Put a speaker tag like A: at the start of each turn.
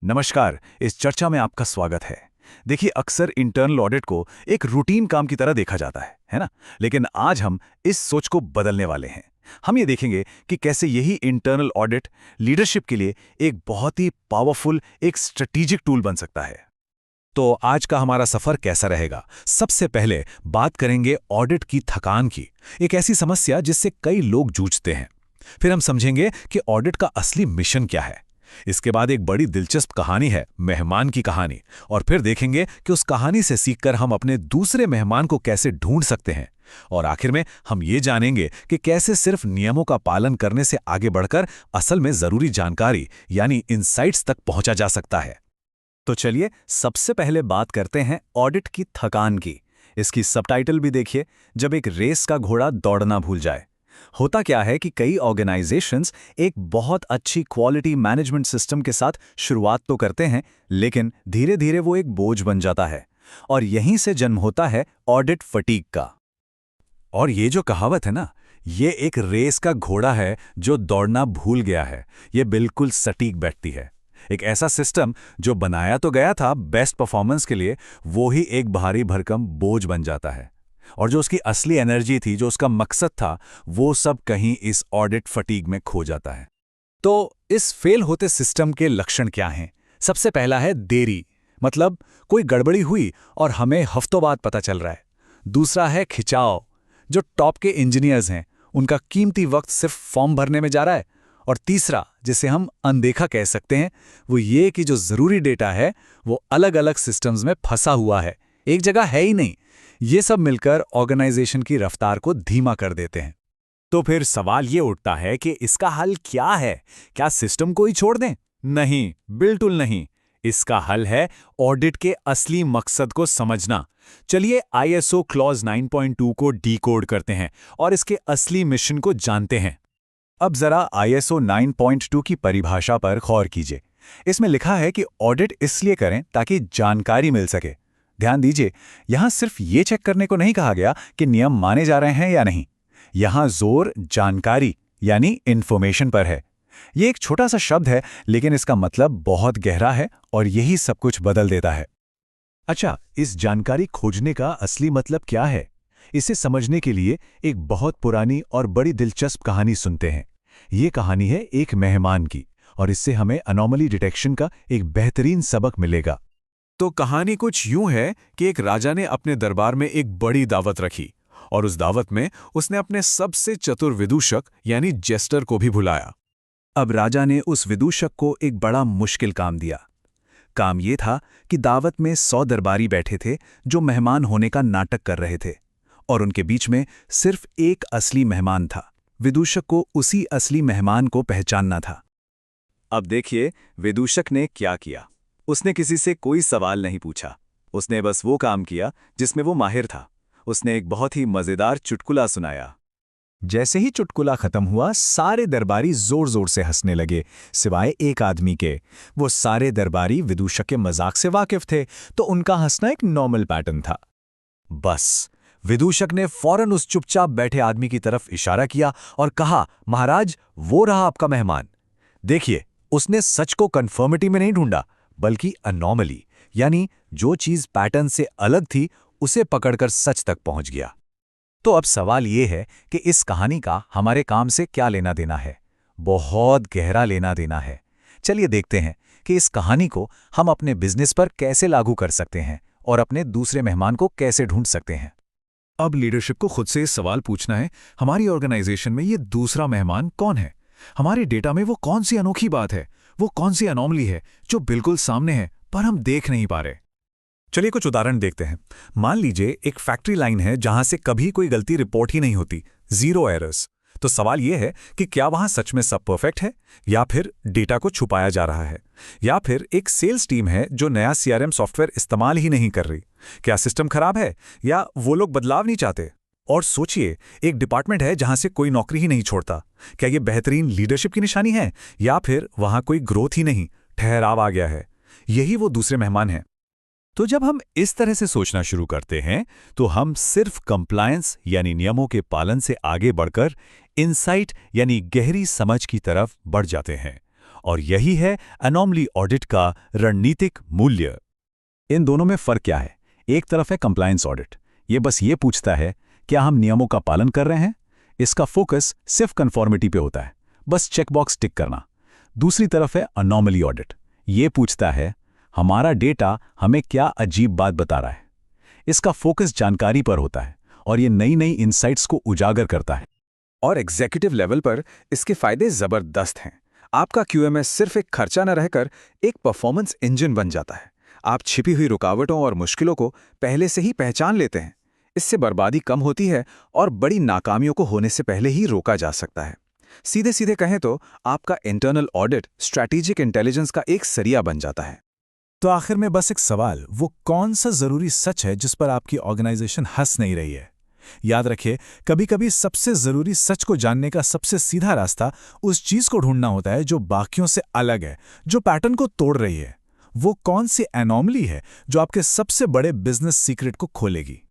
A: नमस्कार। इस चर्चा में आपका स्वागत है। देखिए, अक्सर इंटरनल ऑडिट को एक रूटीन काम की तरह देखा जाता है ना? लेकिन आज हम इस सोच को बदलने वाले हैं। हम ये देखेंगे कि कैसे यही इंटरनल ऑडिट लीडरशिप के लिए एक बहुत ही पावरफुल, एक स्ट्रेटेजिक टूल बन सकता है। तो आज का हमारा सफर कैसा रहेगा? सबसे पहले बात करेंगे ऑडिट की थकान की, एक ऐसी समस्या जिससे कई लोग जूझते हैं। फिर हम समझेंगे कि ऑडिट का असली मिशन क्या है। इसके बाद एक बड़ी दिलचस्प कहानी है, मेहमान की कहानी, और फिर देखेंगे कि उस कहानी से सीखकर हम अपने दूसरे मेहमान को कैसे ढूंढ सकते हैं। और आखिर में हम ये जानेंगे कि कैसे सिर्फ नियमों का पालन करने से आगे बढ़कर असल में जरूरी जानकारी यानी इनसाइट्स तक पहुंचा जा सकता है। तो चलिए सबसे पहले बात करते हैं ऑडिट की थकान की। इसकी सबटाइटल भी देखिए, जब एक रेस का घोड़ा दौड़ना भूल जाए। होता क्या है कि कई ऑर्गेनाइजेशंस एक बहुत अच्छी क्वालिटी मैनेजमेंट सिस्टम के साथ शुरुआत तो करते हैं, लेकिन धीरे धीरे वो एक बोझ बन जाता है। और यहीं से जन्म होता है ऑडिट फटीग का। और ये जो कहावत है ना, ये एक रेस का घोड़ा है जो दौड़ना भूल गया है, ये बिल्कुल सटीक बैठती है। एक ऐसा सिस्टम जो बनाया तो गया था बेस्ट परफॉर्मेंस के लिए, वो ही एक भारी भरकम बोझ बन जाता है। और जो उसकी असली एनर्जी थी, जो उसका मकसद था, वो सब कहीं इस ऑडिट फटीग में खो जाता है। तो इस फेल होते सिस्टम के लक्षण क्या हैं? सबसे पहला है देरी, मतलब कोई गड़बड़ी हुई और हमें हफ्तों बाद पता चल रहा है। दूसरा है खिंचाव, जो टॉप के इंजीनियर्स हैं, उनका कीमती वक्त सिर्फ फॉर्म भरने में जा रहा है। और तीसरा, जिसे हम अनदेखा कह सकते हैं, वो ये कि जो जरूरी डेटा है वो अलग अलग सिस्टम्स में फंसा हुआ है, एक जगह है ही नहीं। ये सब मिलकर ऑर्गेनाइजेशन की रफ्तार को धीमा कर देते हैं। तो फिर सवाल ये उठता है कि इसका हल क्या है? क्या सिस्टम को ही छोड़ दें? नहीं, बिल्कुल नहीं। इसका हल है ऑडिट के असली मकसद को समझना। चलिए आईएसओ क्लॉज 9.2 को डीकोड करते हैं और इसके असली मिशन को जानते हैं। अब जरा आईएसओ 9.2 की परिभाषा पर गौर कीजिए। इसमें लिखा है कि ऑडिट इसलिए करें ताकि जानकारी मिल सके। ध्यान दीजिए, यहां सिर्फ ये चेक करने को नहीं कहा गया कि नियम माने जा रहे हैं या नहीं। यहां जोर जानकारी यानी इंफॉर्मेशन पर है। ये एक छोटा सा शब्द है, लेकिन इसका मतलब बहुत गहरा है और यही सब कुछ बदल देता है। अच्छा, इस जानकारी खोजने का असली मतलब क्या है? इसे समझने के लिए एक बहुत पुरानी और बड़ी दिलचस्प कहानी सुनते हैं। ये कहानी है एक मेहमान की, और इससे हमें अनोमली डिटेक्शन का एक बेहतरीन सबक मिलेगा। तो कहानी कुछ यूं है कि एक राजा ने अपने दरबार में एक बड़ी दावत रखी, और उस दावत में उसने अपने सबसे चतुर विदूषक यानी जेस्टर को भी बुलाया। अब राजा ने उस विदूषक को एक बड़ा मुश्किल काम दिया। काम ये था कि दावत में 100 दरबारी बैठे थे जो मेहमान होने का नाटक कर रहे थे, और उनके बीच में सिर्फ एक असली मेहमान था। विदूषक को उसी असली मेहमान को पहचानना था। अब देखिए विदूषक ने क्या किया। उसने किसी से कोई सवाल नहीं पूछा, उसने बस वो काम किया जिसमें वो माहिर था। उसने एक बहुत ही मजेदार चुटकुला सुनाया। जैसे ही चुटकुला खत्म हुआ, सारे दरबारी जोर जोर से हंसने लगे, सिवाय एक आदमी के। वो सारे दरबारी विदूषक के मजाक से वाकिफ थे, तो उनका हंसना एक नॉर्मल पैटर्न था। बस विदूषक ने फौरन उस चुपचाप बैठे आदमी की तरफ इशारा किया और कहा, महाराज, वो रहा आपका मेहमान। देखिए, उसने सच को कन्फर्मिटी में नहीं ढूंढा, बल्कि अनॉमली यानी जो चीज पैटर्न से अलग थी, उसे पकड़कर सच तक पहुंच गया। तो अब सवाल यह है कि इस कहानी का हमारे काम से क्या लेना देना है? बहुत गहरा लेना देना है। चलिए देखते हैं कि इस कहानी को हम अपने बिजनेस पर कैसे लागू कर सकते हैं और अपने दूसरे मेहमान को कैसे ढूंढ सकते हैं। अब लीडरशिप को खुद से सवाल पूछना है, हमारी ऑर्गेनाइजेशन में ये दूसरा मेहमान कौन है? हमारे डेटा में वो कौन सी अनोखी बात है, वो कौन सी अनोमली है जो बिल्कुल सामने है पर हम देख नहीं पा रहे? चलिए कुछ उदाहरण देखते हैं। मान लीजिए एक फैक्ट्री लाइन है जहां से कभी कोई गलती रिपोर्ट ही नहीं होती, 0 एरर्स। तो सवाल यह है कि क्या वहां सच में सब परफेक्ट है, या फिर डेटा को छुपाया जा रहा है? या फिर एक सेल्स टीम है जो नया सीआरएम सॉफ्टवेयर इस्तेमाल ही नहीं कर रही। क्या सिस्टम खराब है, या वो लोग बदलाव नहीं चाहते? और सोचिए, एक डिपार्टमेंट है जहां से कोई नौकरी ही नहीं छोड़ता। क्या ये बेहतरीन लीडरशिप की निशानी है, या फिर वहां कोई ग्रोथ ही नहीं, ठहराव आ गया है? यही वो दूसरे मेहमान हैं। तो जब हम इस तरह से सोचना शुरू करते हैं, तो हम सिर्फ कंप्लायंस यानी नियमों के पालन से आगे बढ़कर इनसाइट यानी गहरी समझ की तरफ बढ़ जाते हैं। और यही है एनॉमली ऑडिट का रणनीतिक मूल्य। इन दोनों में फर्क क्या है? एक तरफ है कंप्लायंस ऑडिट, ये बस ये पूछता है क्या हम नियमों का पालन कर रहे हैं। इसका फोकस सिर्फ कन्फॉर्मिटी पे होता है, बस चेकबॉक्स टिक करना। दूसरी तरफ है अनॉमली ऑडिट, ये पूछता है हमारा डेटा हमें क्या अजीब बात बता रहा है। इसका फोकस जानकारी पर होता है और ये नई नई इनसाइट्स को उजागर करता है।
B: और एग्जीक्यूटिव लेवल पर इसके फायदे जबरदस्त हैं। आपका क्यूएमएस सिर्फ एक खर्चा न रहकर एक परफॉर्मेंस इंजन बन जाता है। आप छिपी हुई रुकावटों और मुश्किलों को पहले से ही पहचान लेते हैं। इससे बर्बादी कम होती है और बड़ी नाकामियों को होने से पहले ही रोका जा सकता है। सीधे सीधे कहें तो आपका इंटरनल ऑडिट स्ट्रैटेजिक इंटेलिजेंस का एक सरिया बन जाता है।
C: तो आखिर में बस एक सवाल, वो कौन सा जरूरी सच है जिस पर आपकी ऑर्गेनाइजेशन हंस नहीं रही है? याद रखिए, कभी कभी सबसे जरूरी सच को जानने का सबसे सीधा रास्ता उस चीज को ढूंढना होता है जो बाकियों से अलग है, जो पैटर्न को तोड़ रही है। वो कौन सी एनॉमली है जो आपके सबसे बड़े बिजनेस सीक्रेट को खोलेगी?